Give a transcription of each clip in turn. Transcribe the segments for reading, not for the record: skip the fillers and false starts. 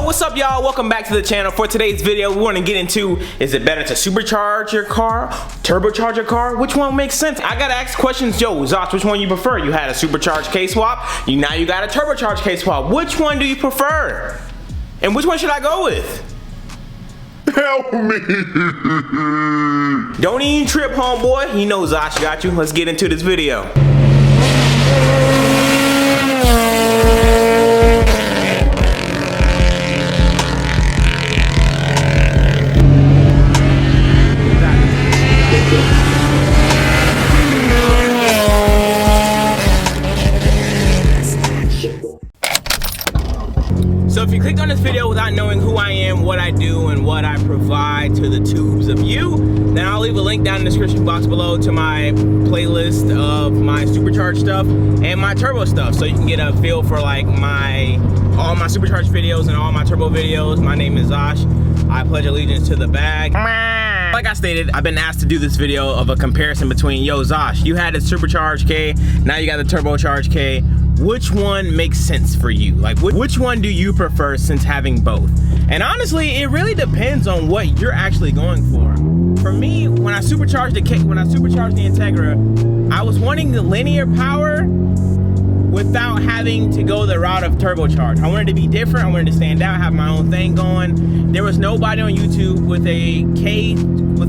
what's up, y'all? Welcome back to the channel. For today's video, we want to get into, is it better to supercharge your car, turbocharge your car? Which one makes sense? I gotta ask questions. Yo, Zosh, which one you prefer? You had a supercharge K-swap, now you got a turbocharge K-swap. Which one do you prefer? And which one should I go with? Help me! Don't even trip, homeboy. You know Zosh got you. Let's get into this video. So if you clicked on this video without knowing who I am, what I do, and what I provide to the tubes of you, then I'll leave a link down in the description box below to my playlist of my Supercharge stuff and my turbo stuff, so you can get a feel for like all my Supercharge videos and all my turbo videos. My name is Zosh. I pledge allegiance to the bag. Like I stated, I've been asked to do this video of a comparison between, yo Zosh, you had a Supercharge K, now you got the Turbocharge K. Which one makes sense for you? Like, which one do you prefer since having both? And honestly, it really depends on what you're actually going for. For me, when I supercharged the Integra, I was wanting the linear power without having to go the route of turbocharge. I wanted to be different. I wanted to stand out, have my own thing going. There was nobody on YouTube with a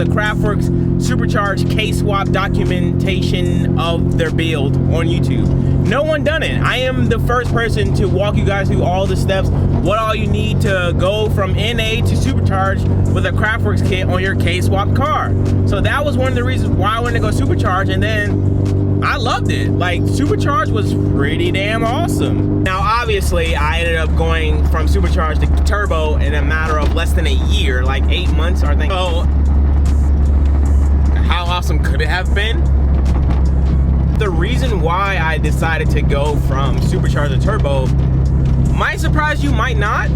Craftworks Supercharge K-swap documentation of their build on YouTube. No one done it. I am the first person to walk you guys through all the steps, what all you need to go from NA to Supercharge with a Craftworks kit on your K-swap car. So that was one of the reasons why I wanted to go Supercharge, and then I loved it. Like, Supercharge was pretty damn awesome. Now, obviously, I ended up going from Supercharge to Turbo in a matter of less than a year, like 8 months, I think. So, how awesome could it have been? The reason why I decided to go from Supercharge to Turbo might surprise you, might not,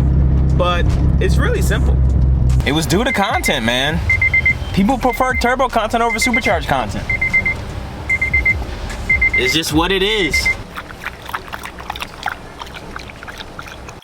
but it's really simple. It was due to content, man. People prefer Turbo content over Supercharge content. It's just what it is.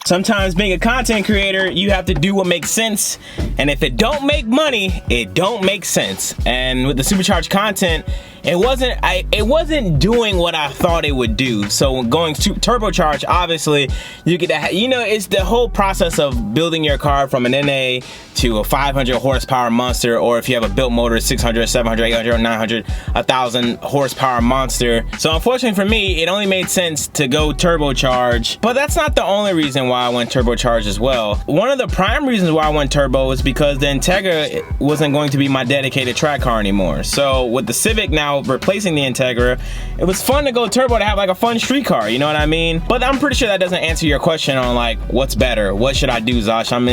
Sometimes being a content creator, you have to do what makes sense. And if it don't make money, it don't make sense. And with the Supercharge content, it wasn't doing what I thought it would do. So going to Turbocharge, obviously, you get to, it's the whole process of building your car from an NA to a 500 horsepower monster, or if you have a built motor, 600, 700, 800, 900, 1,000 horsepower monster. So unfortunately for me, it only made sense to go Turbocharge, but that's not the only reason why I went Turbocharge as well. One of the prime reasons why I went Turbo is because the Integra wasn't going to be my dedicated track car anymore. So with the Civic now replacing the Integra, it was fun to go Turbo to have like a fun street car, you know what I mean? But I'm pretty sure that doesn't answer your question on like, what's better? What should I do, Zosh? I'm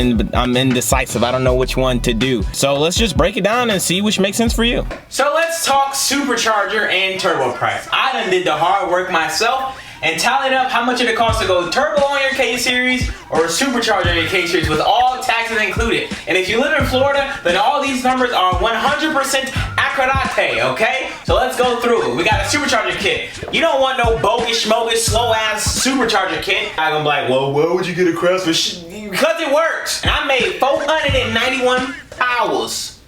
indecisive. I don't know which one to do. So let's just break it down and see which makes sense for you. So let's talk Supercharger and Turbo price. I done did the hard work myself and tallied up how much it costs to go Turbo on your K-Series or Supercharger on your K-Series with all taxes included. And if you live in Florida, then all these numbers are 100% accurate, okay? So let's go through it. We got a Supercharger kit. You don't want no bogus, slow-ass Supercharger kit. I'm gonna be like, well, why would you get a Craftsman? Because it works. And I made 491 powers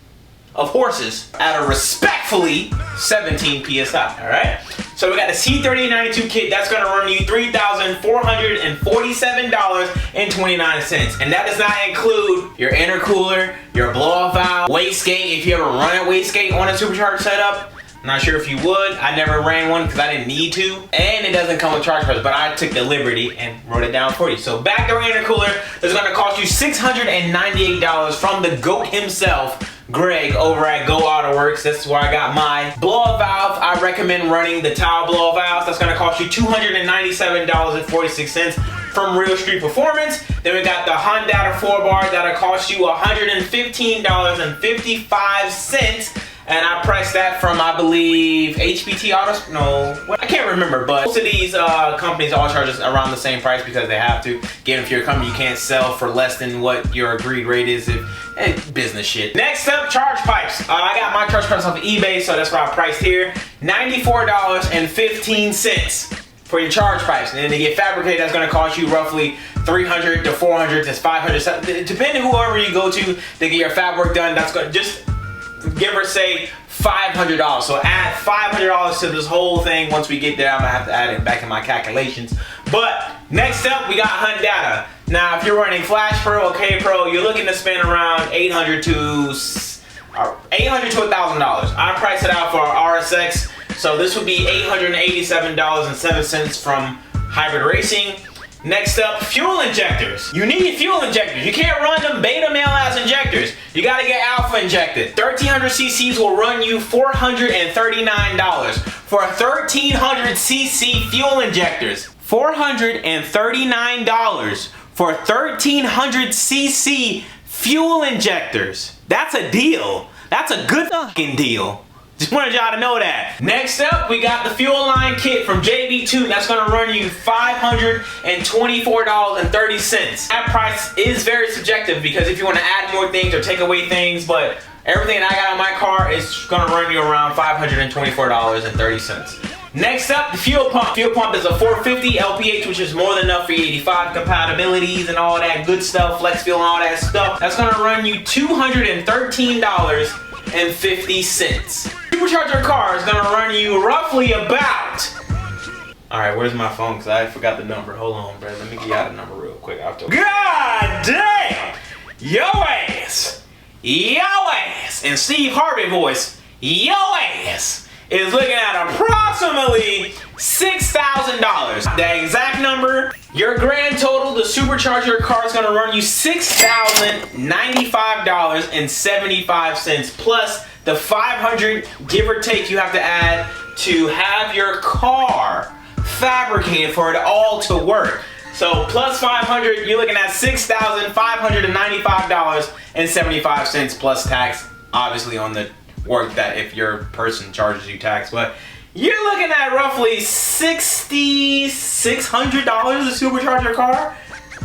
of horses out of respectfully 17 PSI, all right? So we got a C3892 kit that's gonna run you $3,447.29. And that does not include your intercooler, your blow-off valve, wastegate, if you ever run a wastegate on a Supercharger setup. I'm not sure if you would. I never ran one because I didn't need to. And it doesn't come with charge ports, but I took the liberty and wrote it down for you. So backdoor intercooler is gonna cost you $698 from the GOAT himself, Greg, over at Go Autoworks. That's where I got my blow-off valve. I recommend running the tile blow-off valves. That's gonna cost you $297.46 from Real Street Performance. Then we got the Honda 4-bar that'll cost you $115.55. And I priced that from, I believe, HPT Autos. No, I can't remember, but most of these companies all charge us around the same price because they have to. Again, if you're a company, you can't sell for less than what your agreed rate is. Business shit. Next up, charge pipes. I got my charge pipes off of eBay, so that's what I priced here. $94.15. for your charge pipes, and then to get fabricated, that's gonna cost you roughly $300 to $400 to $500, depending whoever you go to get your fab work done. That's gonna just give or say $500. So add $500 to this whole thing. Once we get there, I'm gonna have to add it back in my calculations. But next up, we got hunt data. Now, if you're running Flash Pro or K Pro, you're looking to spend around $800 to $1,000. I priced it out for our RSX. So this would be $887.07 from Hybrid Racing. Next up, fuel injectors. You need fuel injectors. You can't run them beta male ass injectors. You gotta get alpha injected. 1300 cc's will run you $439 for 1300 cc fuel injectors. $439 for 1300 cc fuel injectors. That's a deal. That's a good fucking deal. Just wanted y'all to know that. Next up, we got the fuel line kit from JBtuned. That's gonna run you $524.30. That price is very subjective because if you wanna add more things or take away things, but everything that I got on my car is gonna run you around $524.30. Next up, the fuel pump. Fuel pump is a 450 LPH, which is more than enough for your 85 compatibilities and all that good stuff, flex fuel and all that stuff. That's gonna run you $213.50. Supercharger car is gonna run you roughly about. All right, where's my phone? Cause I forgot the number. Hold on, bro. Let me get out the number real quick. God damn! Yo ass! Yo ass! In Steve Harvey voice, yo ass is looking at approximately $6,000. The exact number, your grand total, the Supercharger car is gonna run you $6,095.75 plus the $500, give or take, you have to add to have your car fabricated for it all to work. So plus $500, you're looking at $6,595.75 plus tax, obviously on the work that if your person charges you tax, but you're looking at roughly $6,600 a Supercharger car.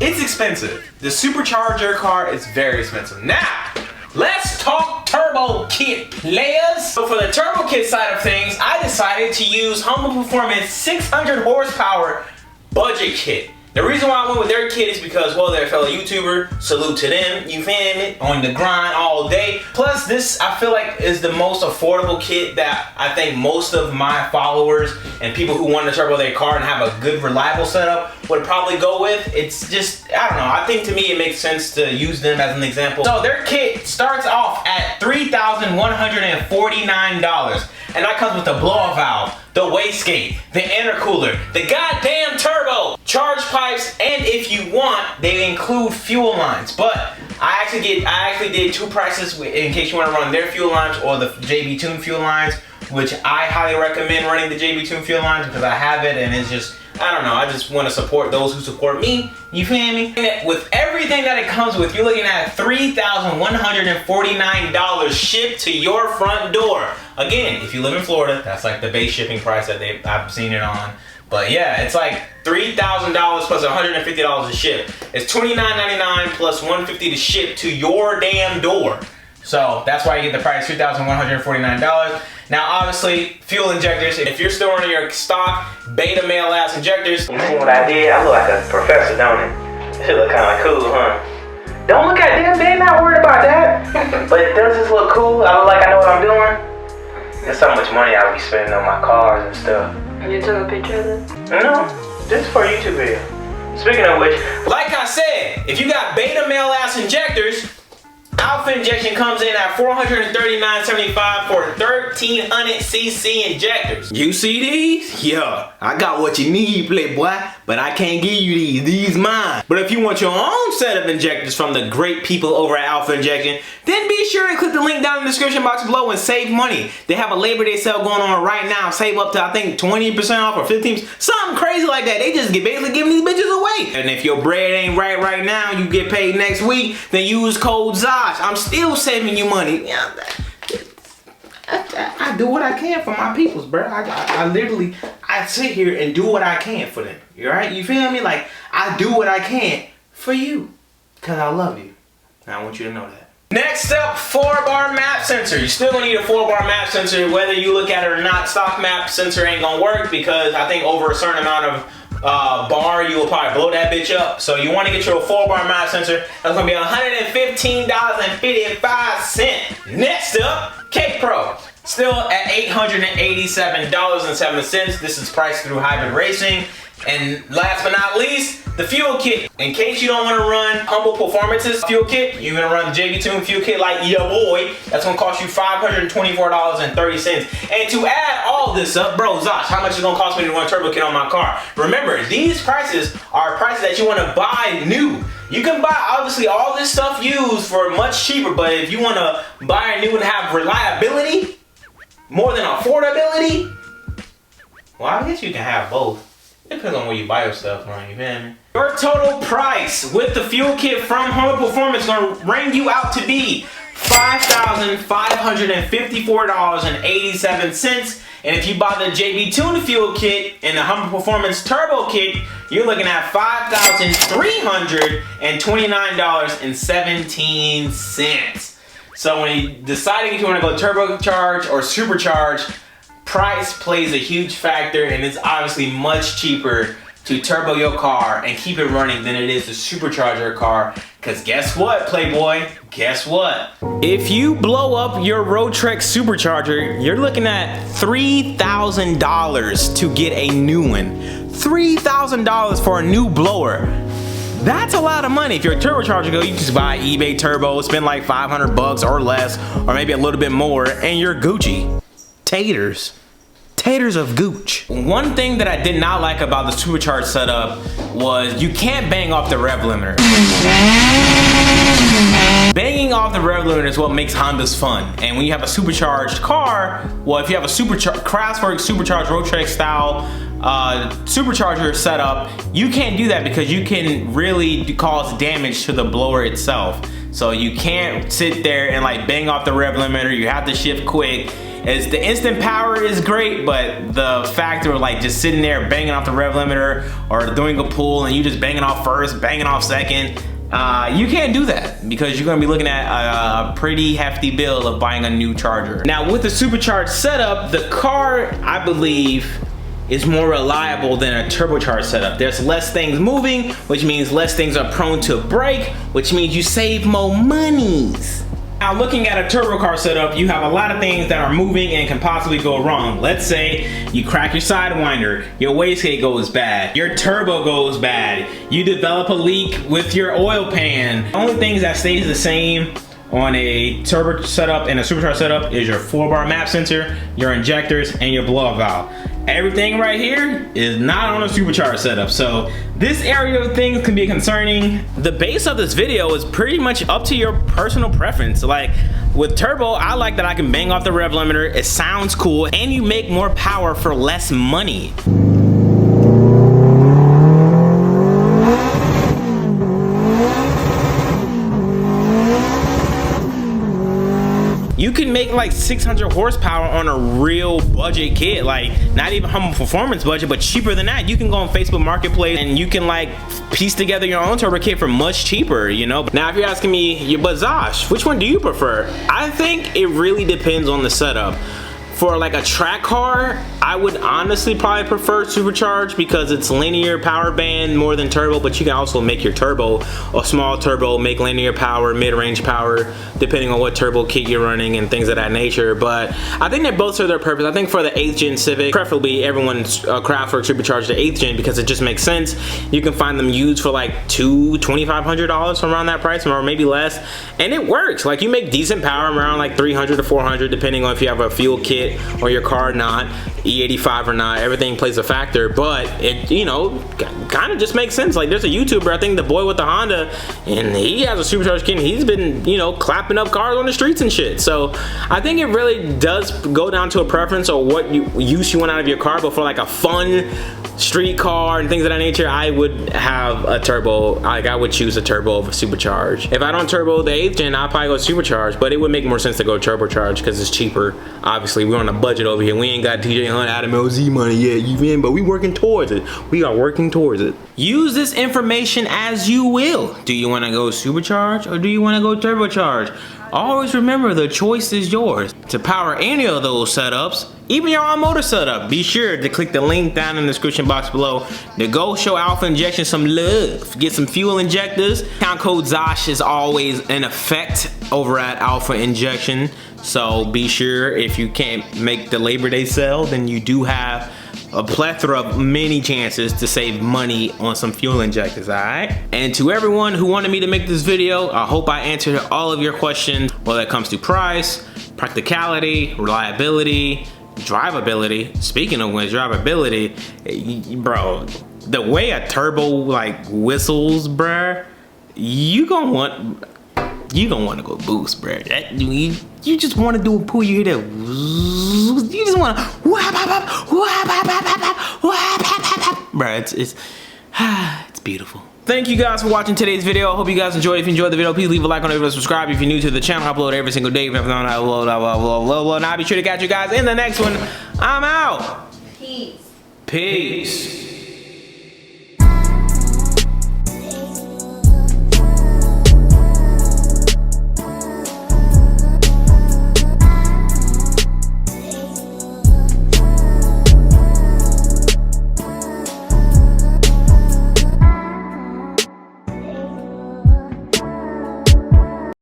It's expensive. The Supercharger car is very expensive. Now, let's talk turbo kit, players. So for the turbo kit side of things, I decided to use Humble Performance 600 horsepower budget kit. The reason why I went with their kit is because, well, they're a fellow YouTuber. Salute to them, you feel me? On the grind all day. Plus, this, I feel like, is the most affordable kit that I think most of my followers and people who want to turbo their car and have a good, reliable setup would probably go with. It's just, I don't know. I think to me it makes sense to use them as an example. So their kit starts off at $3,149. And that comes with the blow-off valve, the wastegate, the intercooler, the goddamn turbo, charge pipes, and if you want, they include fuel lines. But I actually did two prices in case you want to run their fuel lines or the JBtuned fuel lines, which I highly recommend running the JBtuned fuel lines because I have it and it's just, I don't know, I just want to support those who support me, you feel me? And with everything that it comes with, you're looking at $3,149 shipped to your front door. Again, if you live in Florida, that's like the base shipping price that I've seen it on. But yeah, it's like $3,000 plus $150 to ship. It's $29.99 plus $150 to ship to your damn door. So that's why you get the price, $3,149. Now, obviously, fuel injectors. If you're still running your stock beta male ass injectors, you see what I did? I look like a professor, don't it? This shit look kind of cool, huh? Don't look at them, they not worried about that. But does this look cool? I look like I know what I'm doing. That's how much money I'll be spending on my cars and stuff. You took a picture of this? No, this is for a YouTube video. Speaking of which, like I said, if you got beta male ass injectors, alpha injection comes in at $439.75 for 1300 cc injectors. You see these? Yeah, I got what you need, playboy, but I can't give you these. These mine. But if you want your own set of injectors from the great people over at Alpha Injection, then be sure to click the link down in the description box below and save money. They have a Labor Day sale going on right now. Save up to, I think, 20% off or 15%, something crazy like that. They just basically giving these bitches away. And if your bread ain't right now, you get paid next week, then use code Zosh. I'm still saving you money. Yeah, I do what I can for my peoples, bro. I literally sit here and do what I can for them. You alright? You feel me? Like, I do what I can for you. Because I love you. And I want you to know that. Next up, 4-bar map sensor. You still gonna need a 4-bar map sensor, whether you look at it or not. Stock map sensor ain't gonna work because I think over a certain amount of bar, you will probably blow that bitch up. So you want to get you a 4-bar map sensor. That's gonna be $115.55. Next up, K Pro. Still at $887.07. This is priced through Hybrid Racing. And last but not least, the fuel kit. In case you don't want to run Humble Performance's fuel kit, you're gonna run the JBtuned fuel kit like your boy. That's gonna cost you $524.30. And to add all this up, bro, Zosh, how much is it gonna cost me to run turbo kit on my car? Remember, these prices are prices that you want to buy new. You can buy obviously all this stuff used for much cheaper, but if you want to buy a new and have reliability more than affordability, well, I guess you can have both. Depends on where you buy your stuff from, you feel me? Your total price with the fuel kit from Humble Performance is gonna ring you out to be $5,554.87. And if you buy the JBtuned fuel kit and the Humble Performance Turbo kit, you're looking at $5,329.17. So when you're deciding if you want to go turbocharge or supercharge, price plays a huge factor, and it's obviously much cheaper to turbo your car and keep it running than it is to supercharge your car. Because guess what, Playboy? Guess what? If you blow up your Roadtrek supercharger, you're looking at $3,000 to get a new one. $3,000 for a new blower. That's a lot of money. If you're a turbocharger, you just buy eBay turbo, spend like 500 bucks or less, or maybe a little bit more, and you're Gucci. Taters of gooch. One thing that I did not like about the Supercharge setup was you can't bang off the rev limiter. Banging off the rev limiter is what makes Hondas fun. And when you have a supercharged car, well, if you have a Kraftwerk supercharged Roadtrek style supercharger setup, you can't do that because you can really cause damage to the blower itself. So you can't sit there and like bang off the rev limiter. You have to shift quick. As the instant power is great, but the factor of like just sitting there banging off the rev limiter or doing a pull and you just banging off first, banging off second, you can't do that because you're gonna be looking at a pretty hefty bill of buying a new charger. Now with the supercharged setup, the car, I believe, is more reliable than a turbocharged setup. There's less things moving, which means less things are prone to break, which means you save more monies. Now looking at a turbo car setup, you have a lot of things that are moving and can possibly go wrong. Let's say you crack your sidewinder, your wastegate goes bad, your turbo goes bad, you develop a leak with your oil pan. The only things that stays the same on a turbo setup and a supercharged setup is your 4-bar map sensor, your injectors, and your blow-off valve. Everything right here is not on a supercharged setup, so this area of things can be concerning. The base of this video is pretty much up to your personal preference. Like with turbo, I like that I can bang off the rev limiter, it sounds cool, and you make more power for less money. You can make like 600 horsepower on a real budget kit, like not even Humble Performance budget, but cheaper than that. You can go on Facebook Marketplace and you can like piece together your own turbo kit for much cheaper, you know? Now, if you're asking me, but Zosh, which one do you prefer? I think it really depends on the setup. For like a track car, I would honestly probably prefer Supercharge because it's linear power band more than turbo, but you can also make your turbo a small turbo, make linear power, mid-range power, depending on what turbo kit you're running and things of that nature. But I think they both serve their purpose. I think for the 8th gen Civic, preferably everyone's Kraftwerk Supercharged the 8th gen because it just makes sense. You can find them used for like $2,500 around that price or maybe less, and it works. Like you make decent power around like 300 to 400 depending on if you have a fuel kit or your car not, E85 or not, everything plays a factor, but it, you know, kind of just makes sense. Like there's a YouTuber, I think the boy with the Honda, and he has a supercharged kit and he's been, you know, clapping up cars on the streets and shit. So I think it really does go down to a preference or what use you want out of your car, but for like a fun street car and things of that nature, I would have a turbo. Like I would choose a turbo over supercharge. If I don't turbo the 8th gen, I'll probably go supercharge, but it would make more sense to go turbocharge because it's cheaper. Obviously, we're on a budget over here. We ain't got TJ Hunt, Adam LZ money yet, you feel me? But we working towards it. We are working towards it. Use this information as you will. Do you want to go Supercharge or do you want to go Turbocharge? Always remember, the choice is yours. To power any of those setups, even your own motor setup, be sure to click the link down in the description box below to go show Alpha Injection some love. Get some fuel injectors. Discount code Zosh is always in effect over at Alpha Injection. So be sure, if you can't make the Labor Day sale, then you do have a plethora of many chances to save money on some fuel injectors, alright? And to everyone who wanted me to make this video, I hope I answered all of your questions, whether it comes to price, practicality, reliability, drivability. Speaking of which, drivability, bro, the way a turbo like whistles, bruh, you gonna want to go boost, bruh. You just want to do a pull, you hear that, you just want to, bruh, it's beautiful. Thank you guys for watching today's video. I hope you guys enjoyed. If you enjoyed the video, please leave a like on it, subscribe if you're new to the channel. I upload every single day. And I'll be sure to catch you guys in the next one. I'm out. Peace. Peace.